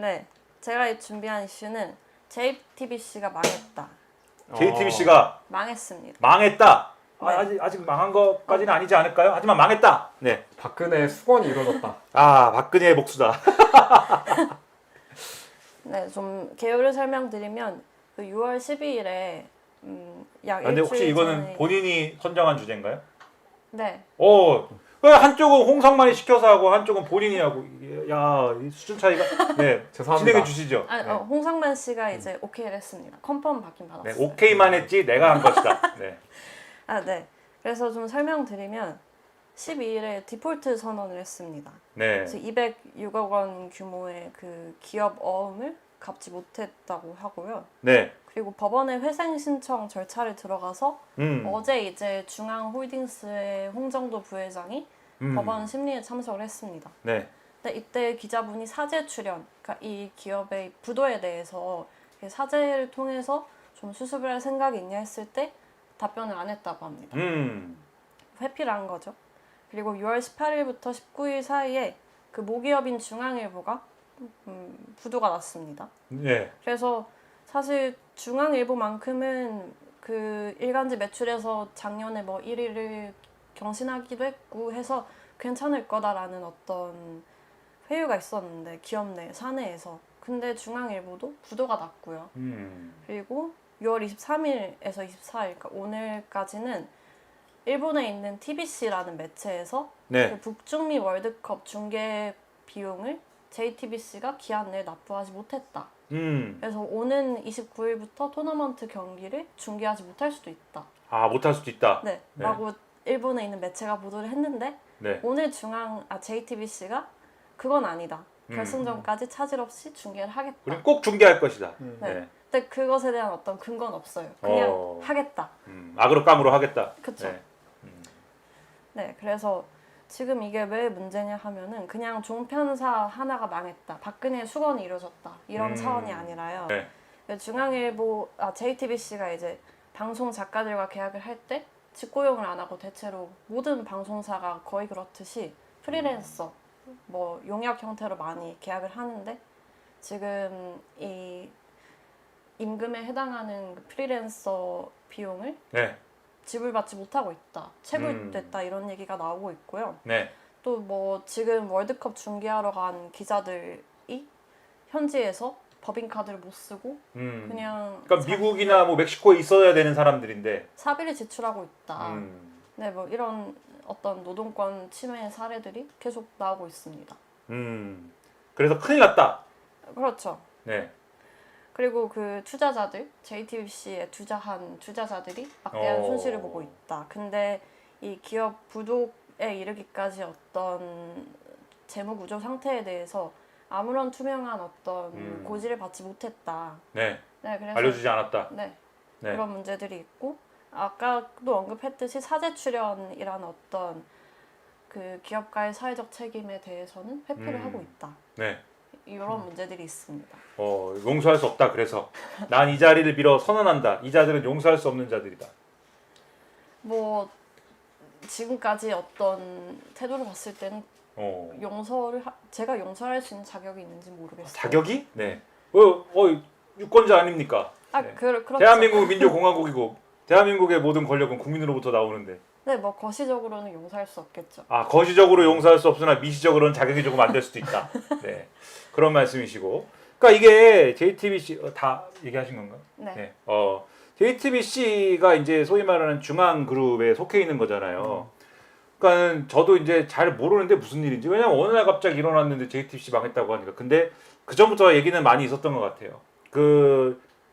네, 제가 준비한 이슈는 JTBC가 망했다. JTBC가 망했습니다. 망했다. 네. 아직 망한 것까지는 아니지 않을까요? 하지만 망했다. 네. 박근혜의 수건이 이루어졌다. 아, 박근혜의 복수다. 네, 좀 개요를 설명드리면 그 6월 12일에 약 근데 혹시 일주일 이거는 전에 본인이 선정한 주제인가요? 네, 그 한쪽은 홍성만이 시켜서 하고 한쪽은 본인이 하고 야, 이 수준 차이가 네. 죄송합니다. 진행해 주시죠. 아, 네. 홍상만 씨가 이제 오케이를 했습니다. 컨펌 받긴 네, 받았어요. 오케이만 했지 내가 한 것이다. 네. 아, 네. 그래서 좀 설명드리면 12일에 디폴트 선언을 했습니다. 네. 그래서 206억 원 규모의 그 기업 어음을 갚지 못했다고 하고요. 네. 그리고 법원에 회생 신청 절차를 들어가서 음. 어제 이제 중앙홀딩스의 홍정도 부회장이 법원 심리에 참석을 했습니다. 네. 근데 이때 기자분이 사제 출연, 그러니까 이 기업의 부도에 대해서 사제를 통해서 좀 수습을 할 생각이 있냐 했을 때 답변을 안 했다고 합니다. 회피를 한 거죠. 그리고 6월 18일부터 19일 사이에 그 모기업인 중앙일보가 부도가 났습니다. 네. 그래서 사실 중앙일보만큼은 그 일간지 매출에서 작년에 뭐 1위를 경신하기도 했고 해서 괜찮을 거다라는 어떤 회유가 있었는데 기업 내 사내에서. 근데 중앙일보도 부도가 났고요. 그리고 6월 23일에서 24일, 그러니까 오늘까지는 일본에 있는 TBC라는 매체에서 네. 그 북중미 월드컵 중계 비용을 JTBC가 기한 내에 납부하지 못했다. 그래서 오는 29일부터 토너먼트 경기를 중계하지 못할 수도 있다. 아, 못할 수도 있다. 네, 네. 라고 일본에 있는 매체가 보도를 했는데 네. 오늘 JTBC가 그건 아니다. 결승전까지 차질 없이 중계를 하겠다. 우리 꼭 중계할 것이다. 네. 네. 근데 그것에 대한 어떤 근거는 없어요. 그냥 어. 하겠다. 악으로 깡으로 하겠다. 그쵸. 네. 네, 그래서 지금 이게 왜 문제냐 하면은 그냥 종편사 하나가 망했다. 박근혜의 수건이 이루어졌다. 이런 차원이 아니라요. 네. JTBC가 이제 방송 작가들과 계약을 할 때 직고용을 안 하고 대체로 모든 방송사가 거의 그렇듯이 프리랜서, 뭐 용역 형태로 많이 계약을 하는데 지금 이 임금에 해당하는 그 프리랜서 비용을 네. 지불받지 못하고 있다. 체불됐다 이런 얘기가 나오고 있고요. 네. 또 뭐 지금 월드컵 중계하러 간 기자들이 현지에서 법인카드를 못 쓰고 그냥 그러니까 미국이나 뭐 멕시코에 있어야 되는 사람들인데 사비를 지출하고 있다. 네, 뭐 이런 어떤 노동권 침해 사례들이 계속 나오고 있습니다. 그래서 큰일 났다. 그렇죠. 네. 그리고 그 투자자들, JTBC에 투자한 투자자들이 막대한 손실을 보고 있다. 근데 이 기업 부도에 이르기까지 어떤 재무 구조 상태에 대해서 아무런 투명한 어떤 고지를 받지 못했다. 네. 네, 그래서 알려주지 않았다. 네, 네. 그런 문제들이 있고 아까도 언급했듯이 사제 출연이라는 어떤 그 기업가의 사회적 책임에 대해서는 회피를 하고 있다. 네. 이런 문제들이 있습니다. 용서할 수 없다. 그래서 난 이 자리를 빌어 선언한다. 이 자들은 용서할 수 없는 자들이다. 뭐 지금까지 어떤 태도를 봤을 때는 제가 용서할 수 있는 자격이 있는지 모르겠어요. 자격이? 네. 유권자 아닙니까? 네. 그렇죠. 대한민국 민주공화국이고 대한민국의 모든 권력은 국민으로부터 나오는데. 네, 뭐 거시적으로는 용서할 수 없겠죠. 아, 거시적으로 용서할 수 없으나 미시적으로는 자격이 조금 안 될 수도 있다. 네. 그런 말씀이시고. 그러니까 이게 JTBC 다 얘기하신 건가요? 네. 네. JTBC가 이제 소위 말하는 중앙그룹에 속해 있는 거잖아요. 그러니까 저도 이제 잘 모르는데 무슨 일인지. 왜냐면 어느 날 갑자기 일어났는데 JTBC 망했다고 하니까. 근데 그 전부터 얘기는 많이 있었던 것 같아요.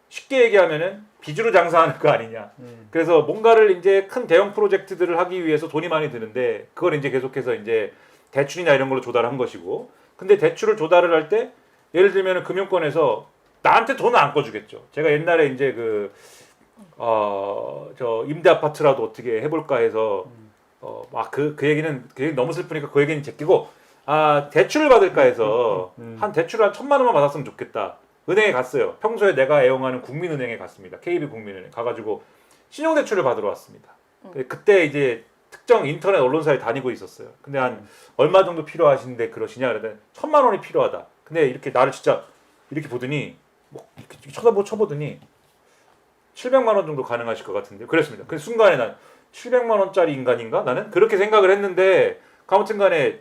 쉽게 얘기하면은 빚으로 장사하는 거 아니냐. 그래서 뭔가를 이제 큰 대형 프로젝트들을 하기 위해서 돈이 많이 드는데 그걸 이제 계속해서 이제 대출이나 이런 걸로 조달을 한 것이고. 근데 대출을 조달을 할 때 예를 들면은 금융권에서 나한테 돈을 안 꺼주겠죠. 제가 옛날에 이제 저 임대 아파트라도 어떻게 해볼까 해서 그 얘기는 너무 슬프니까 그 얘기는 제끼고 대출을 받을까 해서 대출을 한 1,000만 원만 받았으면 좋겠다. 은행에 갔어요. 평소에 내가 애용하는 국민은행에 갔습니다. KB국민은행 가가지고 신용대출을 받으러 왔습니다. 그때 이제 특정 인터넷 언론사에 다니고 있었어요. 근데 한 얼마 정도 필요하신데 그러시냐 그랬더니 1,000만 원이 필요하다. 근데 이렇게 나를 진짜 이렇게 보더니 뭐 이렇게 쳐보더니 700만 원 정도 가능하실 것 같은데 그랬습니다. 그 순간에 난 700만 원짜리 인간인가? 나는 그렇게 생각을 했는데 아무튼간에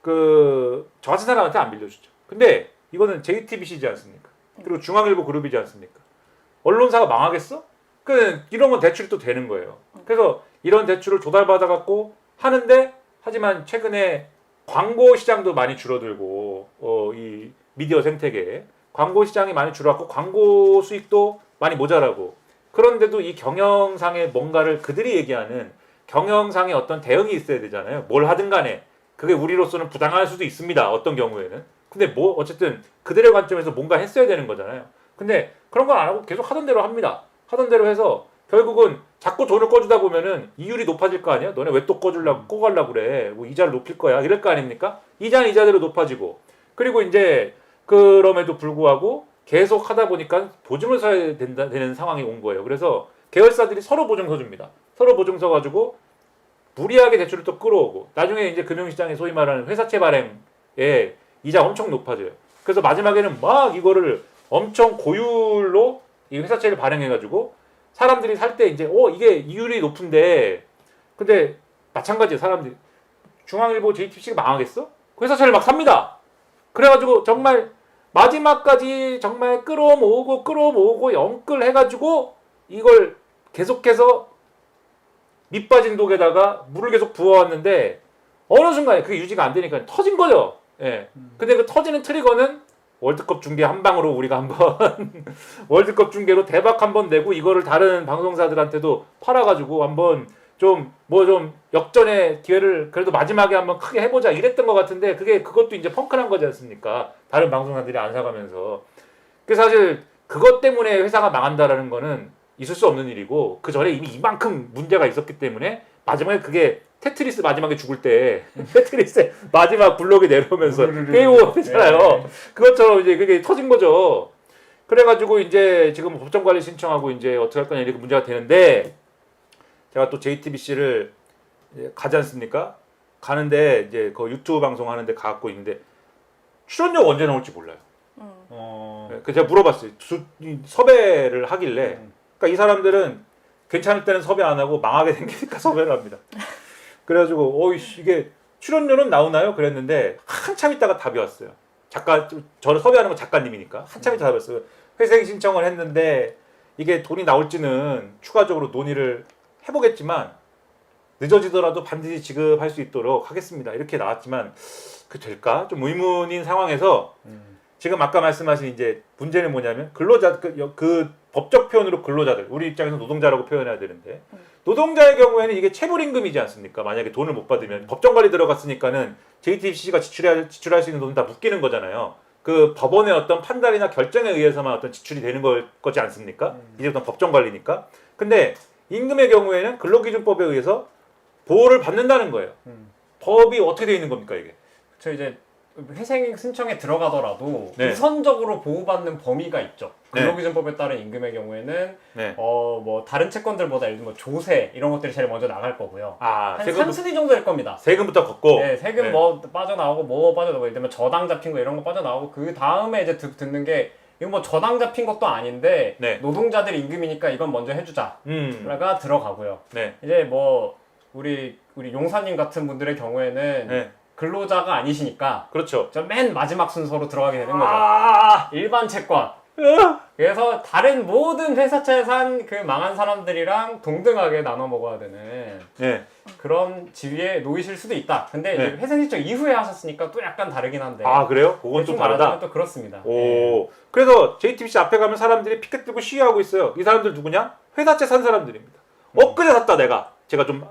저 같은 사람한테 안 빌려주죠. 근데 이거는 JTBC지 않습니까? 그리고 중앙일보 그룹이지 않습니까? 언론사가 망하겠어? 이런 건 대출이 또 되는 거예요. 그래서 이런 대출을 조달받아갖고 하는데 하지만 최근에 광고 시장도 많이 줄어들고 이 미디어 생태계에 광고 시장이 많이 줄어갖고 광고 수익도 많이 모자라고 그런데도 이 경영상의 뭔가를 그들이 얘기하는 경영상의 어떤 대응이 있어야 되잖아요. 뭘 하든 간에 그게 우리로서는 부당할 수도 있습니다. 어떤 경우에는. 근데 뭐 어쨌든 그들의 관점에서 뭔가 했어야 되는 거잖아요. 근데 그런 건 안 하고 계속 하던 대로 합니다. 하던 대로 해서 결국은 자꾸 돈을 꺼주다 보면은 이율이 높아질 거 아니야? 너네 왜 또 꺼가려고 그래? 뭐 이자를 높일 거야? 이럴 거 아닙니까? 이자는 이자대로 높아지고 그리고 이제 그럼에도 불구하고 계속 하다 보니까 보증을 서야 되는 상황이 온 거예요. 그래서 계열사들이 서로 보증 서줍니다. 서로 보증 서가지고 무리하게 대출을 또 끌어오고 나중에 이제 금융시장에 소위 말하는 회사채 발행에 이자 엄청 높아져요. 그래서 마지막에는 막 이거를 엄청 고율로 이 회사채를 발행해가지고 사람들이 살 때 이제 이게 이율이 높은데 근데 마찬가지예요. 사람들이 중앙일보 JTBC가 망하겠어? 그 회사채를 막 삽니다. 그래가지고 정말 마지막까지 정말 끌어모으고 영끌 해가지고 이걸 계속해서 밑빠진 독에다가 물을 계속 부어왔는데 어느 순간에 그게 유지가 안 되니까 터진 거죠. 예. 근데 그 터지는 트리거는 월드컵 중계 한 방으로 우리가 한번 월드컵 중계로 대박 한번 내고 이거를 다른 방송사들한테도 팔아가지고 한번 좀 역전의 기회를 그래도 마지막에 한번 크게 해보자 이랬던 것 같은데 그것도 이제 펑크난 거지 않습니까? 다른 방송사들이 안 사가면서. 그래서 사실 그것 때문에 회사가 망한다라는 거는 있을 수 없는 일이고 그 전에 이미 이만큼 문제가 있었기 때문에 마지막에 그게 테트리스 마지막에 죽을 때 테트리스의 마지막 블록이 내려오면서 깨우잖아요. 그것처럼 이제 그게 터진 거죠. 그래가지고 이제 지금 법정 관리 신청하고 이제 어떻게 할 거냐 이렇게 문제가 되는데 제가 또 JTBC를 가지 않습니까? 가는데 이제 그 유튜브 방송 하는데 가고 있는데 출연료 언제 나올지 몰라요. 그래서 제가 물어봤어요. 섭외를 하길래 그러니까 이 사람들은 괜찮을 때는 섭외 안 하고 망하게 생기니까 섭외를 합니다. 그래가지고 이게 출연료는 나오나요? 그랬는데 한참 있다가 답이 왔어요. 저를 섭외하는 건 작가님이니까 한참 있다가 답이 왔어요. 회생 신청을 했는데 이게 돈이 나올지는 추가적으로 논의를 해보겠지만 늦어지더라도 반드시 지급할 수 있도록 하겠습니다. 이렇게 나왔지만 그 될까? 좀 의문인 상황에서 지금 아까 말씀하신 이제 문제는 뭐냐면 근로자 그 법적 표현으로 근로자들 우리 입장에서 노동자라고 표현해야 되는데 노동자의 경우에는 이게 체불임금이지 않습니까? 만약에 돈을 못 받으면 법정 관리 들어갔으니까는 JTBC가 지출할 수 있는 돈은 다 묶이는 거잖아요. 그 법원의 어떤 판단이나 결정에 의해서만 어떤 지출이 되는 거지 않습니까? 이제부터 법정 관리니까. 근데 임금의 경우에는 근로기준법에 의해서 보호를 받는다는 거예요. 법이 어떻게 되어 있는 겁니까 이게? 저 이제 회생 신청에 들어가더라도 네. 우선적으로 보호받는 범위가 있죠. 네. 근로기준법에 따른 임금의 경우에는 네. 뭐 다른 채권들보다 예를 들면 조세 이런 것들이 제일 먼저 나갈 거고요. 한 3순위 정도 될 겁니다. 세금부터 걷고. 네, 세금 네. 뭐 빠져나오고 뭐 빠져나오고 예를 들면 저당 잡힌 거 이런 거 빠져나오고 그 다음에 이제 듣는 게 이거 뭐 저당 잡힌 것도 아닌데 네. 노동자들 임금이니까 이건 먼저 해주자가 들어가고요. 네. 이제 뭐 우리 용사님 같은 분들의 경우에는 네. 근로자가 아니시니까 그렇죠. 저 맨 마지막 순서로 들어가게 되는 거죠. 일반 채권. 그래서 다른 모든 회사채 산 그 망한 사람들이랑 동등하게 나눠 먹어야 되는 네. 그런 지위에 놓이실 수도 있다. 근데 네. 이제 회생 신청 이후에 하셨으니까 또 약간 다르긴 한데. 그래요? 그건 좀 대충 다르다. 말하자면 또 그렇습니다. 오. 그래서 JTBC 앞에 가면 사람들이 피켓 들고 시위하고 있어요. 이 사람들 누구냐? 회사채 산 사람들입니다. 엊그제 샀다 내가. 제가 좀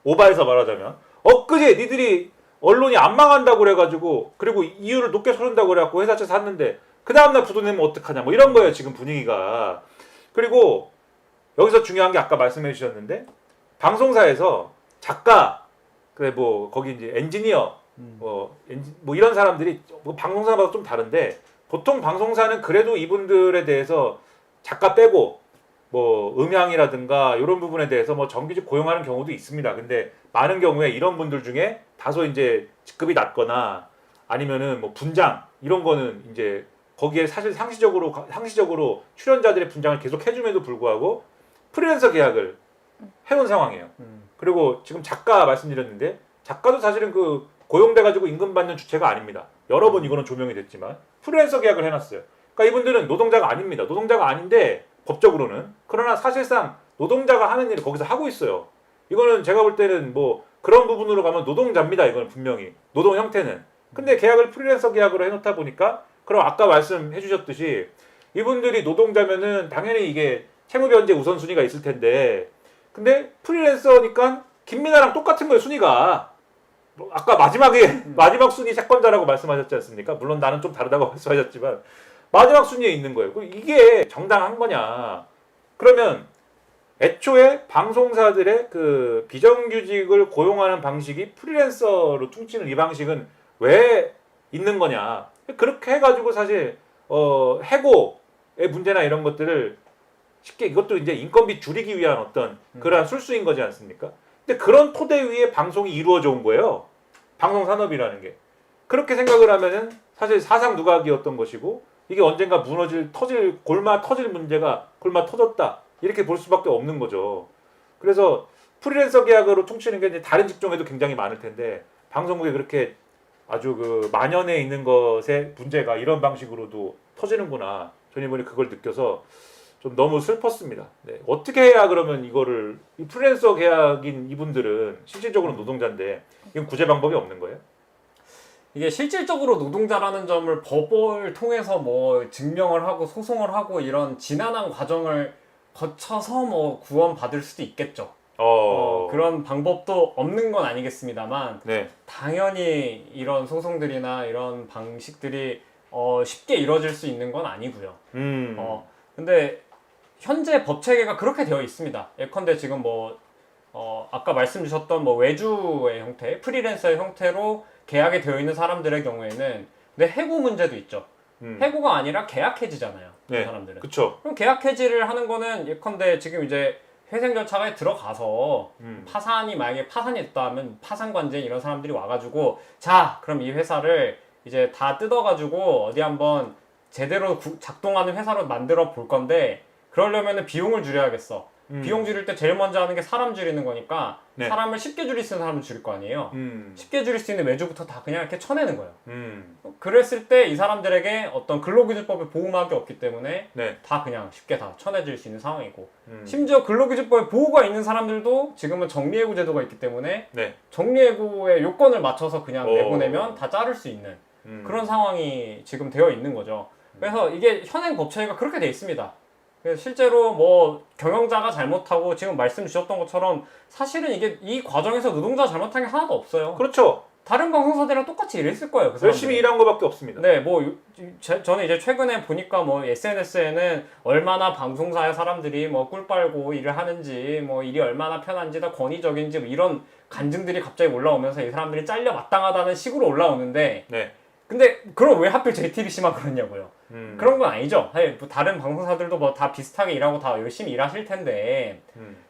오바해서 말하자면 엊그제 니들이 언론이 안 망한다고 그래가지고 그리고 이율을 높게 서준다고 그래갖고 회사채 샀는데 그 다음날 부도 내면 어떡하냐 뭐 이런 거예요 지금 분위기가. 그리고 여기서 중요한 게 아까 말씀해 주셨는데 방송사에서 작가 그래 뭐 거기 이제 엔지니어 뭐 이런 사람들이 뭐 방송사마다 좀 다른데 보통 방송사는 그래도 이분들에 대해서 작가 빼고 뭐 음향이라든가 이런 부분에 대해서 뭐 정규직 고용하는 경우도 있습니다. 근데 많은 경우에 이런 분들 중에 다소 이제 직급이 낮거나 아니면은 뭐 분장 이런 거는 이제 거기에 사실 상시적으로 출연자들의 분장을 계속 해줌에도 불구하고 프리랜서 계약을 해온 상황이에요. 그리고 지금 작가 말씀드렸는데 작가도 사실은 그 고용돼가지고 임금 받는 주체가 아닙니다. 여러 번 이거는 조명이 됐지만 프리랜서 계약을 해놨어요. 그러니까 이분들은 노동자가 아닙니다. 노동자가 아닌데 법적으로는 그러나 사실상 노동자가 하는 일을 거기서 하고 있어요. 이거는 제가 볼 때는 뭐 그런 부분으로 가면 노동자입니다. 이거는 분명히 노동 형태는. 근데 계약을 프리랜서 계약으로 해놓다 보니까 그럼 아까 말씀해 주셨듯이 이분들이 노동자면은 당연히 이게 채무 변제 우선순위가 있을 텐데 근데 프리랜서니까 김민아랑 똑같은 거예요. 순위가. 뭐 아까 마지막 순위 채권자라고 말씀하셨지 않습니까? 물론 나는 좀 다르다고 말씀하셨지만 마지막 순위에 있는 거예요. 그럼 이게 정당한 거냐? 그러면 애초에 방송사들의 그 비정규직을 고용하는 방식이 프리랜서로 퉁치는 이 방식은 왜 있는 거냐? 그렇게 해가지고 사실 해고의 문제나 이런 것들을 쉽게 이것도 이제 인건비 줄이기 위한 어떤 그러한 술수인 거지 않습니까? 근데 그런 토대 위에 방송이 이루어져 온 거예요. 방송 산업이라는 게. 그렇게 생각을 하면은 사실 사상 누각이었던 것이고 이게 언젠가 골마 터질 문제가 골마 터졌다. 이렇게 볼 수밖에 없는 거죠. 그래서 프리랜서 계약으로 퉁치는 게 이제 다른 직종에도 굉장히 많을 텐데 방송국에 그렇게 아주 그 만연해 있는 것의 문제가 이런 방식으로도 터지는구나. 저는 이번에 그걸 느껴서 좀 너무 슬펐습니다. 네. 어떻게 해야 그러면 이거를 이 프리랜서 계약인 이분들은 실질적으로 노동자인데 이건 구제 방법이 없는 거예요? 이게 실질적으로 노동자라는 점을 법을 통해서 뭐 증명을 하고 소송을 하고 이런 지난한 과정을 거쳐서 뭐 구원받을 수도 있겠죠. 그런 방법도 없는 건 아니겠습니다만 네. 당연히 이런 소송들이나 이런 방식들이 쉽게 이루어질 수 있는 건 아니고요. 근데 현재 법 체계가 그렇게 되어 있습니다. 예컨대 지금 아까 말씀 주셨던 뭐 외주의 형태, 프리랜서의 형태로 계약이 되어 있는 사람들의 경우에는 근데 해고 문제도 있죠. 해고가 아니라 계약 해지잖아요. 네. 그 사람들은. 그렇죠. 그럼 계약 해지를 하는 거는 예컨대 지금 이제 회생 절차에 들어가서 만약에 파산이 됐다면 파산관제 이런 사람들이 와가지고 자 그럼 이 회사를 이제 다 뜯어가지고 어디 한번 제대로 작동하는 회사로 만들어 볼 건데 그러려면은 비용을 줄여야겠어. 비용 줄일 때 제일 먼저 하는 게 사람 줄이는 거니까 네. 사람을 쉽게 줄일 수 있는 사람을 줄일 거 아니에요. 쉽게 줄일 수 있는 외주부터 다 그냥 이렇게 쳐내는 거예요. 그랬을 때 이 사람들에게 어떤 근로기준법에 보호막이 없기 때문에 네. 다 그냥 쉽게 다 쳐내줄 수 있는 상황이고 심지어 근로기준법에 보호가 있는 사람들도 지금은 정리해고 제도가 있기 때문에 네. 정리해고의 요건을 맞춰서 그냥 내보내면 다 자를 수 있는 그런 상황이 지금 되어 있는 거죠. 그래서 이게 현행 법체가 그렇게 돼 있습니다. 그래서 실제로 뭐 경영자가 잘못하고 지금 말씀 주셨던 것처럼 사실은 이 과정에서 노동자가 잘못한 게 하나도 없어요. 그렇죠. 다른 방송사들이랑 똑같이 일했을 거예요. 그 열심히 일한 거밖에 없습니다. 네, 저는 이제 최근에 보니까 SNS에는 얼마나 방송사의 사람들이 꿀 빨고 일을 하는지, 일이 얼마나 편한지, 다 권위적인지 이런 간증들이 갑자기 올라오면서 이 사람들이 잘려 마땅하다는 식으로 올라오는데, 네. 근데 그럼 왜 하필 JTBC만 그러냐고요. 그런 건 아니죠. 다른 방송사들도 다 비슷하게 일하고 다 열심히 일하실 텐데,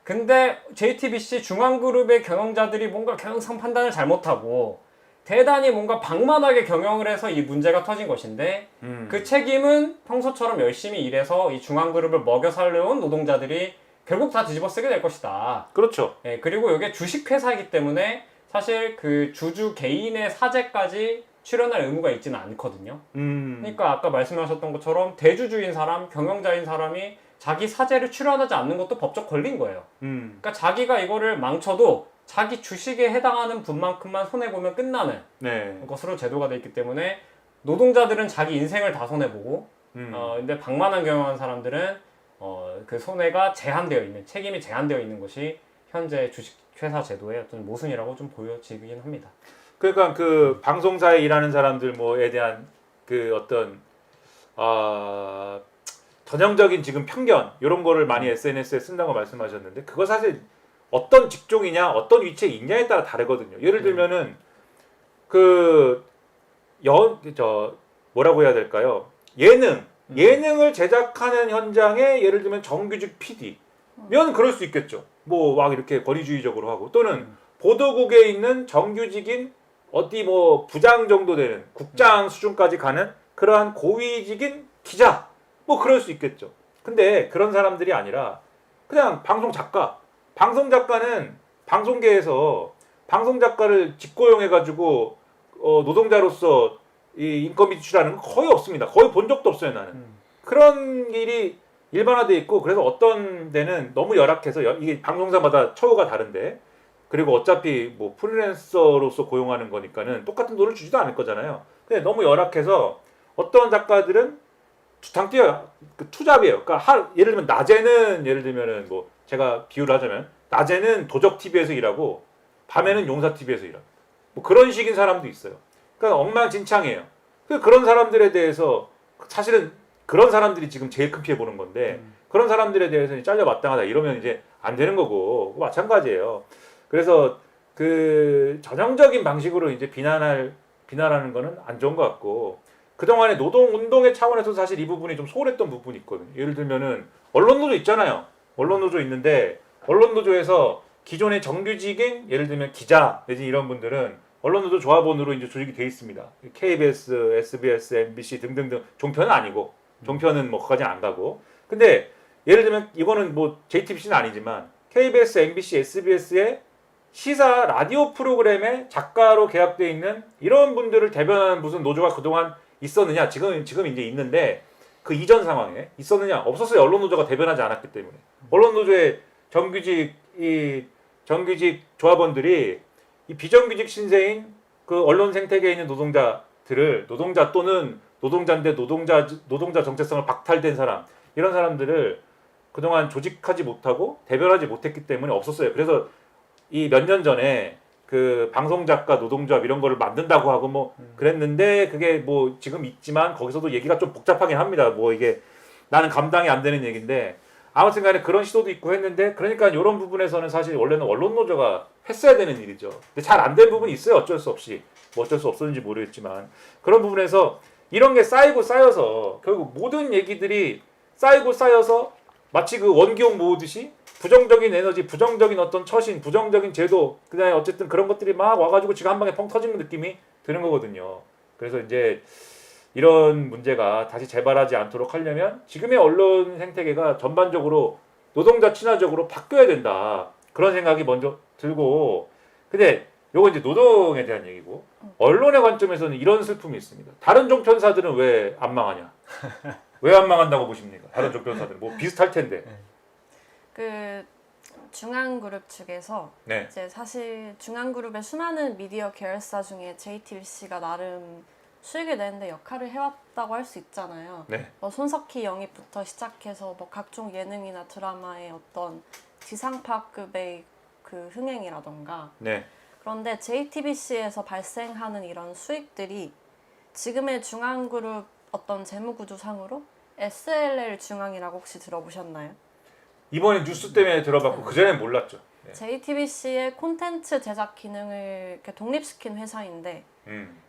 근데 JTBC 중앙그룹의 경영자들이 뭔가 경영상 판단을 잘못하고 대단히 뭔가 방만하게 경영을 해서 이 문제가 터진 것인데 그 책임은 평소처럼 열심히 일해서 이 중앙그룹을 먹여 살려온 노동자들이 결국 다 뒤집어 쓰게 될 것이다. 그렇죠. 네, 그리고 이게 주식회사이기 때문에 사실 그 주주 개인의 사재까지 출연할 의무가 있지는 않거든요. 그러니까 아까 말씀하셨던 것처럼 대주주인 사람, 경영자인 사람이 자기 사재를 출연하지 않는 것도 법적 권리인 거예요. 그러니까 자기가 이거를 망쳐도 자기 주식에 해당하는 분만큼만 손해보면 끝나는 것으로 제도가 돼 있기 때문에 노동자들은 자기 인생을 다 손해보고 근데 방만한 경영하는 사람들은 그 손해가 제한되어 있는, 책임이 제한되어 있는 것이 현재 주식회사 제도의 어떤 모순이라고 좀 보여지긴 합니다. 그러니까 그 방송사에 일하는 사람들 뭐에 대한 그 어떤 전형적인 지금 편견 이런 거를 많이 SNS에 쓴다고 말씀하셨는데 그거 사실 어떤 직종이냐 어떤 위치에 있냐에 따라 다르거든요. 예를 들면은 뭐라고 해야 될까요? 예능을 제작하는 현장에 예를 들면 정규직 PD면 그럴 수 있겠죠. 뭐 막 이렇게 권위주의적으로 하고 또는 보도국에 있는 정규직인 어디 뭐 부장 정도 되는 국장 수준까지 가는 그러한 고위직인 기자 뭐 그럴 수 있겠죠. 근데 그런 사람들이 아니라 그냥 방송 작가는 방송계에서 방송 작가를 직고용해가지고 노동자로서 이 인건비 지출하는 건 거의 없습니다. 거의 본 적도 없어요 나는. 그런 일이 일반화돼 있고 그래서 어떤 데는 너무 열악해서 이게 방송사마다 처우가 다른데 그리고 어차피 뭐 프리랜서로서 고용하는 거니까는 똑같은 돈을 주지도 않을 거잖아요. 근데 너무 열악해서 어떤 작가들은 주탕 뛰어요. 그 투잡이에요. 그러니까 예를 들면 낮에는 예를 들면은 뭐 제가 비유를 하자면 낮에는 도적 TV에서 일하고 밤에는 용사 TV에서 일하고 뭐 그런 식인 사람도 있어요. 그러니까 엉망진창이에요. 그런 사람들에 대해서 사실은 그런 사람들이 지금 제일 큰 피해 보는 건데 그런 사람들에 대해서는 잘려 마땅하다 이러면 이제 안 되는 거고 마찬가지예요. 그래서 그 전형적인 방식으로 이제 비난하는 거는 안 좋은 것 같고 그동안에 노동운동의 차원에서 사실 이 부분이 좀 소홀했던 부분이 있거든요. 예를 들면은 언론노조 있잖아요. 언론노조 있는데 언론노조에서 기존의 정규직인 예를 들면 기자 내지 이런 분들은 언론노조 조합원으로 이제 조직이 돼 있습니다. KBS, SBS, MBC 등등등 종편은 아니고 종편은 뭐 거기까지는 안 가고 근데 예를 들면 이거는 뭐 JTBC는 아니지만 KBS, MBC, SBS의 시사 라디오 프로그램에 작가로 계약돼 있는 이런 분들을 대변하는 무슨 노조가 그동안 있었느냐? 지금 이제 있는데 그 이전 상황에 있었느냐? 없었어요. 언론 노조가 대변하지 않았기 때문에. 언론 노조의 정규직 조합원들이 이 비정규직 신세인 그 언론 생태계에 있는 노동자 또는 노동자인데 노동자 정체성을 박탈된 사람 이런 사람들을 그동안 조직하지 못하고 대변하지 못했기 때문에 없었어요. 그래서 이 몇 년 전에 그 방송작가 노동조합 이런 거를 만든다고 하고 뭐 그랬는데 그게 뭐 지금 있지만 거기서도 얘기가 좀 복잡하긴 합니다. 뭐 이게 나는 감당이 안 되는 얘기인데 아무튼 간에 그런 시도도 있고 했는데 그러니까 이런 부분에서는 사실 원래는 언론노조가 했어야 되는 일이죠. 근데 잘 안 된 부분이 있어요. 어쩔 수 없이. 뭐 어쩔 수 없었는지 모르겠지만 그런 부분에서 이런 게 쌓이고 쌓여서 결국 모든 얘기들이 쌓이고 쌓여서 마치 그 원기옥 모으듯이 부정적인 에너지, 부정적인 어떤 처신, 부정적인 제도, 그다음에 어쨌든 그런 것들이 막 와가지고 지금 한 방에 펑 터지는 느낌이 드는 거거든요. 그래서 이제 이런 문제가 다시 재발하지 않도록 하려면 지금의 언론 생태계가 전반적으로 노동자 친화적으로 바뀌어야 된다. 그런 생각이 먼저 들고, 근데 요거 이제 노동에 대한 얘기고, 언론의 관점에서는 이런 슬픔이 있습니다. 다른 종편사들은 왜 안 망하냐? 왜 안 망한다고 보십니까? 다른 종편사들은 뭐 비슷할 텐데. 그 중앙그룹 측에서 네. 이제 사실 중앙그룹의 수많은 미디어 계열사 중에 JTBC가 나름 수익을 내는데 역할을 해왔다고 할 수 있잖아요. 네. 뭐 손석희 영입부터 시작해서 뭐 각종 예능이나 드라마의 어떤 지상파급의 그 흥행이라던가. 네. 그런데 JTBC에서 발생하는 이런 수익들이 지금의 중앙그룹 어떤 재무구조상으로 SLL 중앙이라고 혹시 들어보셨나요? 이번에 뉴스 때문에 들어봤고 그전엔 몰랐죠. 네. JTBC의 콘텐츠 제작 기능을 이렇게 독립시킨 회사인데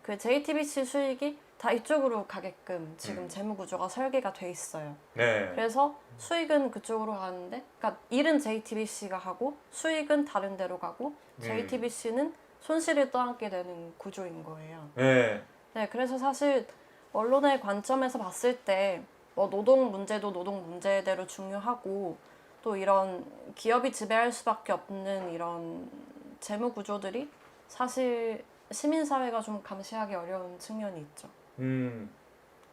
그 JTBC 수익이 다 이쪽으로 가게끔 지금 재무구조가 설계가 돼 있어요. 네. 그래서 수익은 그쪽으로 가는데 그러니까 일은 JTBC가 하고 수익은 다른 데로 가고 JTBC는 손실을 떠안게 되는 구조인 거예요. 네. 네, 그래서 사실 언론의 관점에서 봤을 때 뭐 노동 문제도 노동 문제대로 중요하고 또 이런 기업이 지배할 수밖에 없는 이런 재무 구조들이 사실 시민사회가 좀 감시하기 어려운 측면이 있죠.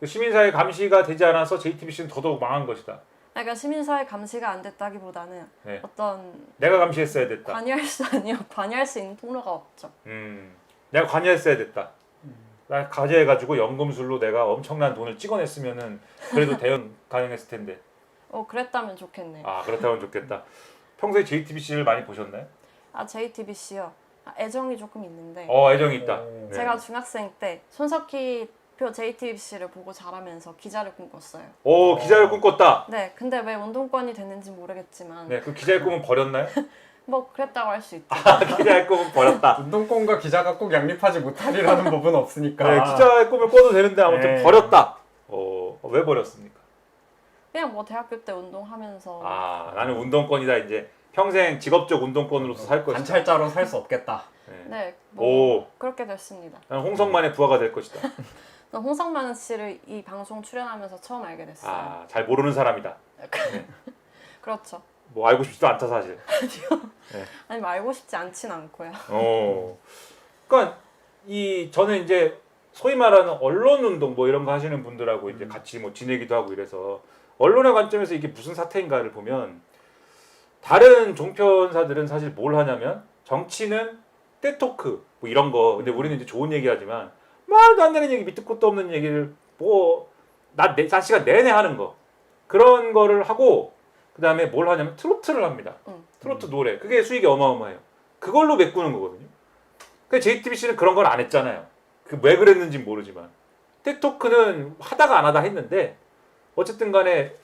시민사회 감시가 되지 않아서 JTBC는 더더욱 망한 것이다. 그러니까 시민사회 감시가 안 됐다기보다는 네. 어떤 내가 감시했어야 됐다. 관여할 수 있는 통로가 없죠. 내가 관여했어야 됐다. 나 가져해가지고 연금술로 내가 엄청난 돈을 찍어냈으면은 그래도 대응 가능했을 텐데. 그랬다면 좋겠네요. 아 그렇다면 좋겠다. 평소에 JTBC를 많이 보셨나요? 아 JTBC요. 애정이 조금 있는데. 애정이 있다. 네. 제가 중학생 때 손석희 표 JTBC를 보고 자라면서 기자를 꿈꿨어요. 오 기자를 꿈꿨다. 네, 근데 왜 운동권이 됐는지 모르겠지만. 네, 그 기자의 꿈은 버렸나요? 뭐 그랬다고 할 수 있죠. 기자의 꿈은 버렸다. 운동권과 기자가 꼭 양립하지 못하리라는 법은 없으니까. 네, 기자의 꿈을 꿔도 되는데 아무튼 네. 버렸다. 왜 버렸습니까? 그냥 뭐 대학교 때 운동하면서. 나는 운동권이다 이제 평생 직업적 운동권으로서 살 것이다. 관찰자로 살 수 없겠다. 네, 오. 그렇게 됐습니다. 나는 홍성만의 부하가 될 것이다. 홍상만 씨를 이 방송 출연하면서 처음 알게 됐어요. 아, 잘 모르는 사람이다. 그렇죠. 뭐 알고 싶지도 않다 사실. 아니 뭐 알고 싶지 않진 않고요. 그러니까 저는 이제 소위 말하는 언론 운동 뭐 이런 거 하시는 분들하고 이제 같이 뭐 지내기도 하고 이래서 언론의 관점에서 이게 무슨 사태인가를 보면 다른 종편사들은 사실 뭘 하냐면 정치는 떼토크 뭐 이런 거. 근데 우리는 이제 좋은 얘기하지만 말도 안 되는 얘기, 밑도 끝도 없는 얘기를 뭐 낮 시간 내내 하는 거 그런 거를 하고 그 다음에 뭘 하냐면 트로트를 합니다. 트로트 노래 그게 수익이 어마어마해요. 그걸로 메꾸는 거거든요. 근데 JTBC는 그런 걸 안 했잖아요. 그 왜 그랬는지 모르지만 떼토크는 하다가 안 하다 했는데 어쨌든 간에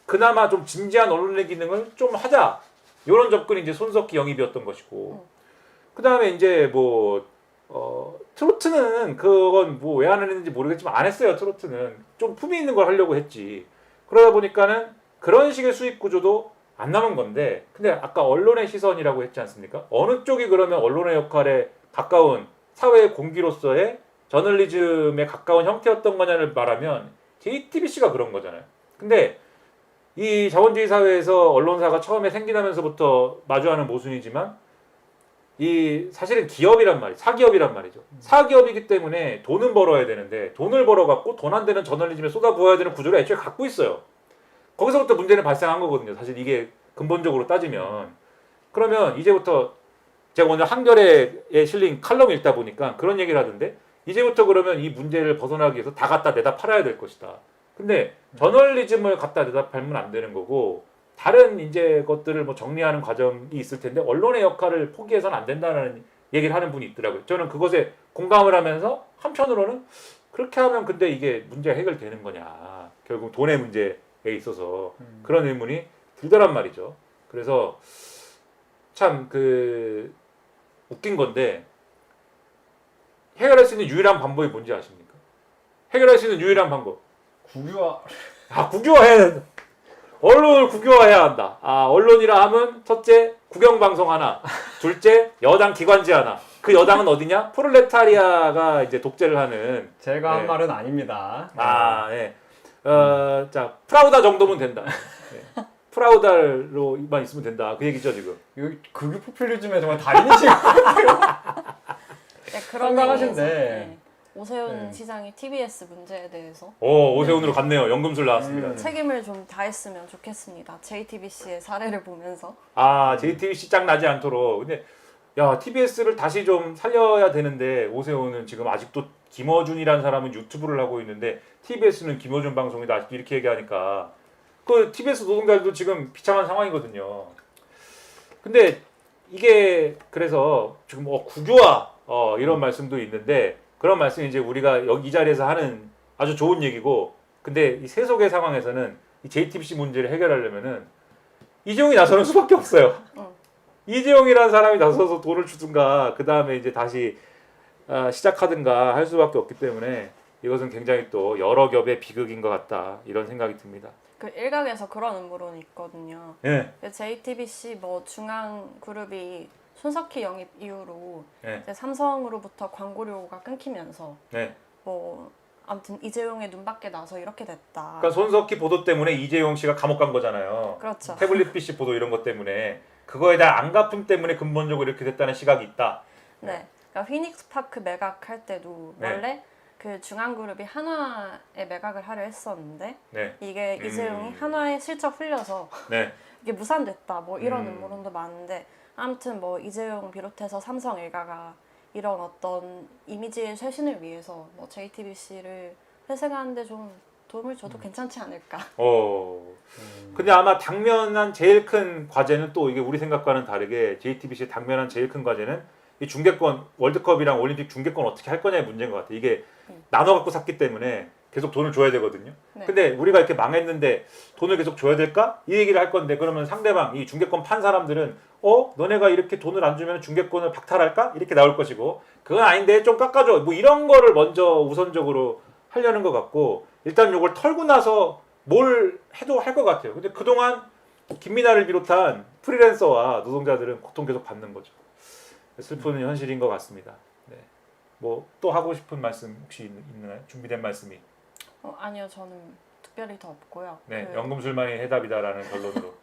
그나마 좀 진지한 언론의 기능을 좀 하자 이런 접근이 이제 손석희 영입이었던 것이고 그 다음에 이제 뭐 트로트는 그건 뭐 왜 안 했는지 모르겠지만 안 했어요. 트로트는 좀 품위 있는 걸 하려고 했지. 그러다 보니까는 그런 식의 수익 구조도 안 남은 건데 근데 아까 언론의 시선이라고 했지 않습니까? 어느 쪽이 그러면 언론의 역할에 가까운 사회의 공기로서의 저널리즘에 가까운 형태였던 거냐를 말하면 JTBC가 그런 거잖아요. 근데 이 자본주의 사회에서 언론사가 처음에 생기면서부터 마주하는 모순이지만 이 사실은 기업이란 말이죠. 사기업이란 말이죠. 사기업이기 때문에 돈은 벌어야 되는데 돈을 벌어갖고 돈 안 되는 저널리즘에 쏟아부어야 되는 구조를 애초에 갖고 있어요. 거기서부터 문제는 발생한 거거든요. 사실 이게 근본적으로 따지면 그러면 이제부터 제가 오늘 한겨레에 실린 칼럼 읽다 보니까 그런 얘기를 하던데 이제부터 그러면 이 문제를 벗어나기 위해서 다 갖다 내다 팔아야 될 것이다. 근데 저널리즘을 갖다 내다 팔면 안 되는 거고 다른 이제 것들을 뭐 정리하는 과정이 있을 텐데 언론의 역할을 포기해서는 안 된다는 얘기를 하는 분이 있더라고요. 저는 그것에 공감을 하면서 한편으로는 그렇게 하면 근데 이게 문제 해결되는 거냐. 결국 돈의 문제에 있어서 그런 의문이 들더란 말이죠. 그래서 참 그 웃긴 건데 해결할 수 있는 유일한 방법이 뭔지 아십니까? 해결할 수 있는 유일한 방법. 국유화. 국유화해야 된다. 언론을 국유화해야 한다. 언론이라 하면 첫째 국영방송 하나, 둘째 여당 기관지 하나. 그 여당은 어디냐? 프롤레타리아가 이제 독재를 하는. 제가 한 말은 아닙니다. 네. 자 프라우다 정도면 된다. 네. 프라우다로만 있으면 된다. 그 얘기죠 지금. 여기 극유 포퓰리즘에 정말 달인이신 것 같아요. 네, 그런 상당하신데. 네. 오세훈 시장이 TBS 문제에 대해서 오세훈으로 갔네요. 연금술 나왔습니다. 책임을 좀 다했으면 좋겠습니다. JTBC의 사례를 보면서. JTBC 짱 나지 않도록. 근데 야 TBS를 다시 좀 살려야 되는데 오세훈은 지금 아직도 김어준이라는 사람은 유튜브를 하고 있는데 TBS는 김어준 방송이다 아직도 이렇게 얘기하니까 그 TBS 노동자들도 지금 비참한 상황이거든요. 근데 이게 그래서 지금 국유화 이런 말씀도 있는데 그런 말씀이 이제 우리가 여기 이 자리에서 하는 아주 좋은 얘기고 근데 이 세속의 상황에서는 이 JTBC 문제를 해결하려면은 이재용이 나서는 수밖에 없어요. 이재용이라는 사람이 나서서 돈을 주든가 그 다음에 이제 다시 시작하든가 할 수밖에 없기 때문에 이것은 굉장히 또 여러 겹의 비극인 것 같다 이런 생각이 듭니다. 그 일각에서 그런 음모론이 있거든요. 예. JTBC 뭐 중앙그룹이 손석희 영입 이후로 네. 이제 삼성으로부터 광고료가 끊기면서 네. 뭐 아무튼 이재용의 눈밖에 나서 이렇게 됐다. 그러니까 손석희 보도 때문에 이재용 씨가 감옥 간 거잖아요. 그렇죠. 태블릿 PC 보도 이런 것 때문에 그거에 대한 안갚음 때문에 근본적으로 이렇게 됐다는 시각이 있다. 네. 그러니까 피닉스 파크 매각할 때도 원래 그 중앙그룹이 한화에 매각을 하려 했었는데 이게 이재용이 한화에 슬쩍 흘려서 이게 무산됐다 뭐 이런 음모론도 많은데 아무튼 뭐 이재용 비롯해서 삼성 일가가 이런 어떤 이미지의 쇄신을 위해서 뭐 JTBC를 회생하는데 좀 도움을 줘도 괜찮지 않을까. 근데 아마 당면한 제일 큰 과제는 또 이게 우리 생각과는 다르게 JTBC의 당면한 제일 큰 과제는 이 중계권 월드컵이랑 올림픽 중계권 어떻게 할 거냐의 문제인 것 같아요. 이게 나눠 갖고 샀기 때문에 계속 돈을 줘야 되거든요. 근데 우리가 이렇게 망했는데 돈을 계속 줘야 될까? 이 얘기를 할 건데 그러면 상대방 이 중계권 판 사람들은 너네가 이렇게 돈을 안 주면 중계권을 박탈할까? 이렇게 나올 것이고 그건 아닌데 좀 깎아줘. 뭐 이런 거를 먼저 우선적으로 하려는 것 같고 일단 요걸 털고 나서 뭘 해도 할 것 같아요. 근데 그동안 김민아를 비롯한 프리랜서와 노동자들은 고통 계속 받는 거죠. 슬픈 현실인 것 같습니다. 네. 뭐 또 하고 싶은 말씀 혹시 있나요? 준비된 말씀이? 아니요, 저는 특별히 더 없고요. 네, 연금술만이 해답이다라는 결론으로.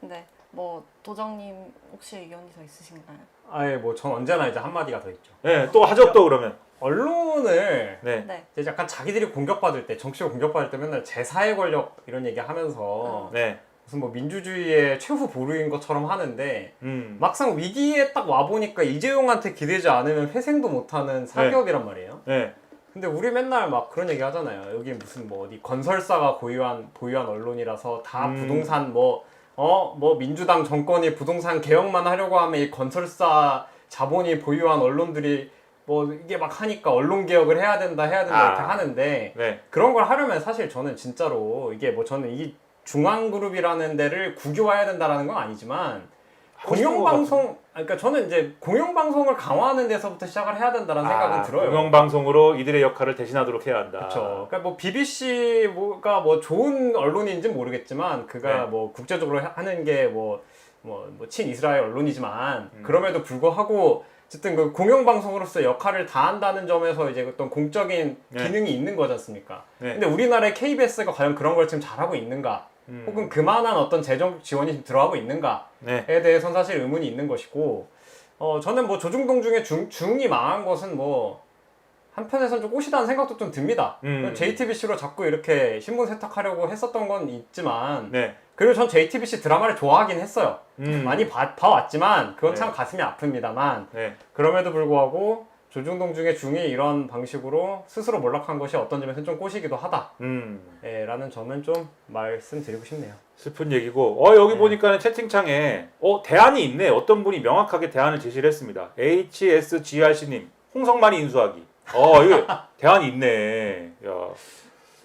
네, 뭐 도정님 혹시 의견이 더 있으신가요? 아예 뭐 전 언제나 이제 한마디가 더 있죠. 네, 또 하죠 또 그러면. 언론을 네. 네. 이제 약간 자기들이 공격받을 때, 정치가 공격받을 때 맨날 제4의 권력 이런 얘기 하면서 네. 무슨 뭐 민주주의의 최후 보루인 것처럼 하는데 음. 막상 위기에 딱 와보니까 이재용한테 기대지 않으면 회생도 못하는 사기업이란 말이에요. 네. 근데 우리 맨날 막 그런 얘기 하잖아요. 여기 무슨 뭐 어디 건설사가 보유한 언론이라서 다 부동산 뭐 민주당 정권이 부동산 개혁만 하려고 하면 이 건설사 자본이 보유한 언론들이 뭐 이게 막 하니까 언론 개혁을 해야 된다 이렇게 하는데 네. 그런 걸 하려면 사실 저는 진짜로 이게 뭐 저는 이 중앙그룹이라는 데를 국유화해야 된다라는 건 아니지만 공영방송, 그러니까 저는 이제 공영방송을 강화하는 데서부터 시작을 해야 된다는 생각은 들어요. 공영방송으로 이들의 역할을 대신하도록 해야 한다. 그렇죠. 그러니까 뭐 BBC가 뭐 좋은 언론인지는 모르겠지만 그가 네. 뭐 국제적으로 하는 게 뭐 친이스라엘 언론이지만 그럼에도 불구하고 어쨌든 그 공영방송으로서 역할을 다한다는 점에서 이제 어떤 공적인 기능이 있는 거지 않습니까? 네. 근데 우리나라의 KBS가 과연 그런 걸 지금 잘하고 있는가? 혹은 그만한 어떤 재정 지원이 들어가고 있는가에 네. 대해서는 사실 의문이 있는 것이고, 저는 뭐 조중동 중에 중이 망한 것은 뭐 한편에서는 좀 꽃이다는 생각도 좀 듭니다. JTBC로 자꾸 이렇게 신분 세탁하려고 했었던 건 있지만, 네. 그리고 전 JTBC 드라마를 좋아하긴 했어요. 많이 봐왔지만 그건 참 네. 가슴이 아픕니다만, 네. 그럼에도 불구하고 조중동 중에 중이 이런 방식으로 스스로 몰락한 것이 어떤 점에서는 좀 꼬시기도 하다. 라는 점은 좀 말씀드리고 싶네요. 슬픈 얘기고 여기 보니까는 채팅창에 대안이 있네. 어떤 분이 명확하게 대안을 제시를 했습니다. HSGRC님 홍성만이 인수하기. 이거 대안이 있네. 야,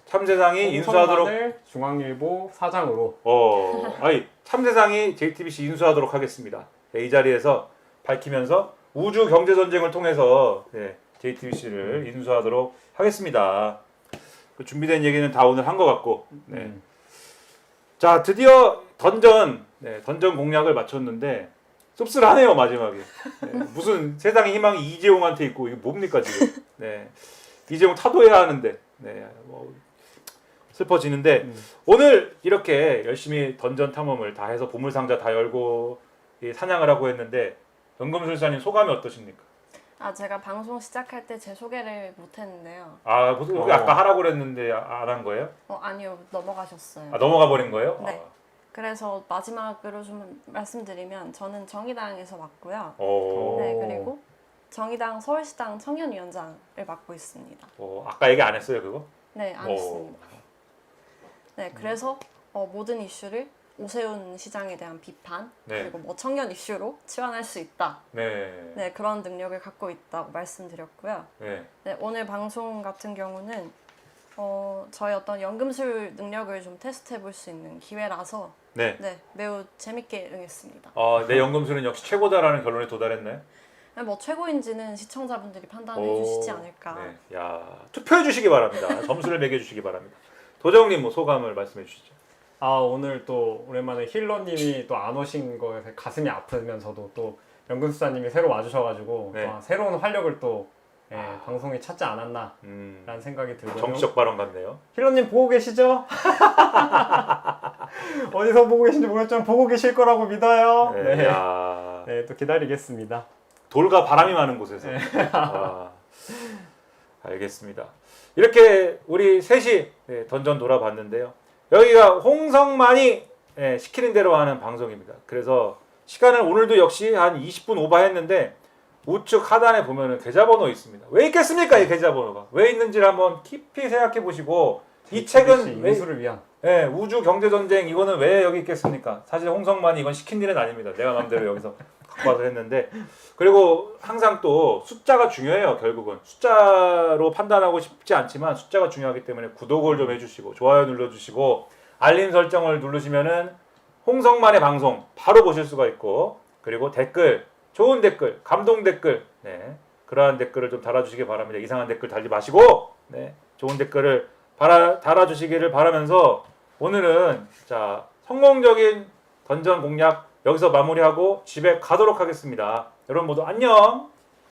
참세상이 인수하도록 중앙일보 사장으로 참세상이 JTBC 인수하도록 하겠습니다. 이 자리에서 밝히면서 우주 경제 전쟁을 통해서 JTBC를 인수하도록 하겠습니다. 그 준비된 얘기는 다 오늘 한 것 같고. 네. 자, 드디어 던전 공략을 마쳤는데 씁쓸하네요 마지막에. 무슨 세상의 희망이 이재용한테 있고 이게 뭡니까 지금? 이재용 타도해야 하는데 뭐 슬퍼지는데 오늘 이렇게 열심히 던전 탐험을 다 해서 보물상자 다 열고 사냥을 하고 했는데 연금술사님 소감이 어떠십니까? 제가 방송 시작할 때 제 소개를 못했는데요. 무슨 아까 하라고 그랬는데 안 한 거예요? 아니요, 넘어가셨어요. 넘어가 버린 거예요? 네. 그래서 마지막으로 좀 말씀드리면 저는 정의당에서 맡고요. 네, 그리고 정의당 서울시당 청년위원장을 맡고 있습니다. 아까 얘기 안 했어요 그거? 네, 안 했습니다. 네, 그래서 모든 이슈를 오세훈 시장에 대한 비판 그리고 뭐 청년 이슈로 치환할 수 있다. 네, 그런 능력을 갖고 있다고 말씀드렸고요. 네, 오늘 방송 같은 경우는 저의 어떤 연금술 능력을 좀 테스트해 볼 수 있는 기회라서 매우 재밌게 응했습니다. 내 연금술은 역시 최고다라는 결론에 도달했나요? 뭐 최고인지는 시청자분들이 판단해 주시지 않을까. 야, 투표해 주시기 바랍니다. 점수를 매겨 주시기 바랍니다. 도정님 뭐 소감을 말씀해 주시죠. 오늘 또 오랜만에 힐러님이 또 안 오신 거에 가슴이 아프면서도 또 연금술사님이 새로 와주셔가지고 새로운 활력을 또 방송에 찾지 않았나 라는 생각이 들고요. 정치적 발언 같네요. 힐러님 보고 계시죠? 어디서 보고 계신지 모르겠지만 보고 계실 거라고 믿어요. 또 기다리겠습니다. 돌과 바람이 많은 곳에서. 알겠습니다. 이렇게 우리 셋이 던전 돌아봤는데요. 여기가 홍성만이 시키는 대로 하는 방송입니다. 그래서 시간을 오늘도 역시 한 20분 오버했는데 우측 하단에 보면은 계좌번호 있습니다. 왜 있겠습니까? 이 계좌번호가. 왜 있는지를 한번 깊이 생각해 보시고 이 책은 인수를 위한 우주 경제 전쟁 이거는 왜 여기 있겠습니까? 사실 홍성만이 이건 시킨 일은 아닙니다. 내가 마음대로 여기서 갖고 와서 했는데 그리고 항상 또 숫자가 중요해요. 결국은 숫자로 판단하고 싶지 않지만 숫자가 중요하기 때문에 구독을 좀 해주시고 좋아요 눌러주시고 알림 설정을 누르시면은 홍성만의 방송 바로 보실 수가 있고 그리고 댓글 좋은 댓글 감동 댓글 그러한 댓글을 좀 달아주시기 바랍니다. 이상한 댓글 달지 마시고 좋은 댓글을 달아주시기를 바라면서 오늘은 자 성공적인 던전 공략 여기서 마무리하고 집에 가도록 하겠습니다. 여러분 모두 안녕.